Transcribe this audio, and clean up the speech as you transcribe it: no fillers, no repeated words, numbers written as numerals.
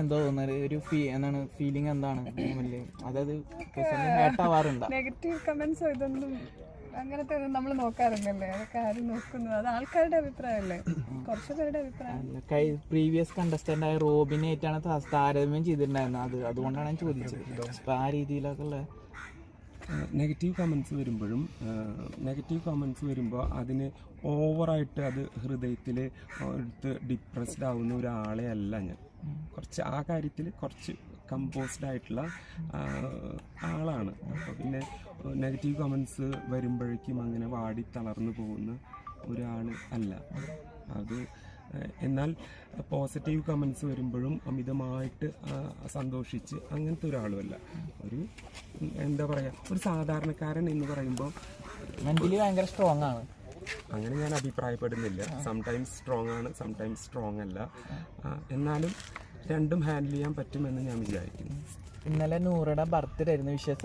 എന്തോ തോന്നുന്നത് ഒരു എന്താണ് ഫീലിംഗ് എന്താണ് അതായത് ഹേർട്ടാവാറുണ്ടോ? നെഗറ്റീവ് കമന്റ്സോ ഇതൊന്നും അങ്ങനത്തെ ഒന്നും നമ്മൾ നോക്കാറില്ലല്ലേ. അതൊക്കെ ആരും നോക്കുന്നത്, അത് ആൾക്കാരുടെ അഭിപ്രായമല്ലേ, കുറച്ചു പേരുടെ അഭിപ്രായം. പ്രീവിയസ് കണ്ടസ്റ്റന്റ് ആയ റോബിനായിട്ടാണ് താരതമ്യം ചെയ്തിട്ടുണ്ടായിരുന്നത്. അതുകൊണ്ടാണ് ഞാൻ ചോദിച്ചത്. അപ്പൊ ആ രീതിയിലൊക്കെ ഉള്ള നെഗറ്റീവ് കമൻസ് വരുമ്പോൾ അതിന് ഓവറായിട്ട് അത് ഹൃദയത്തിൽ എടുത്ത് ഡിപ്രസ്ഡ് ആവുന്ന ഒരാളെ അല്ല ഞാൻ. കുറച്ച് ആ കാര്യത്തിൽ കുറച്ച് കമ്പോസ്ഡ് ആയിട്ടുള്ള ആളാണ്. അപ്പോൾ പിന്നെ നെഗറ്റീവ് കമൻസ് വരുമ്പോഴേക്കും അങ്ങനെ വാടി തളർന്നു പോകുന്ന ഒരാൾ അല്ല അത്. എന്നാൽ പോസിറ്റീവ് കമൻസ് വരുമ്പോഴും അമിതമായിട്ട് സന്തോഷിച്ച് അങ്ങനത്തെ ഒരാളുമല്ല. ഒരു എന്താ പറയുക, ഒരു സാധാരണക്കാരൻ എന്ന് പറയുമ്പോൾ മെന്റലി ഭയങ്കര സ്ട്രോങ് ആണ്. അങ്ങനെ ഞാൻ അഭിപ്രായപ്പെടുന്നില്ല. സംടൈംസ് സ്ട്രോങ് ആണ്, സംടൈംസ് സ്ട്രോങ് അല്ല. എന്നാലും രണ്ടും ഹാൻഡിൽ ചെയ്യാൻ പറ്റുമെന്ന് ഞാൻ വിചാരിക്കുന്നു. ഇന്നലെ നൂറയുടെ ബർത്ത്ഡേ ആയിരുന്നു. വിശേഷം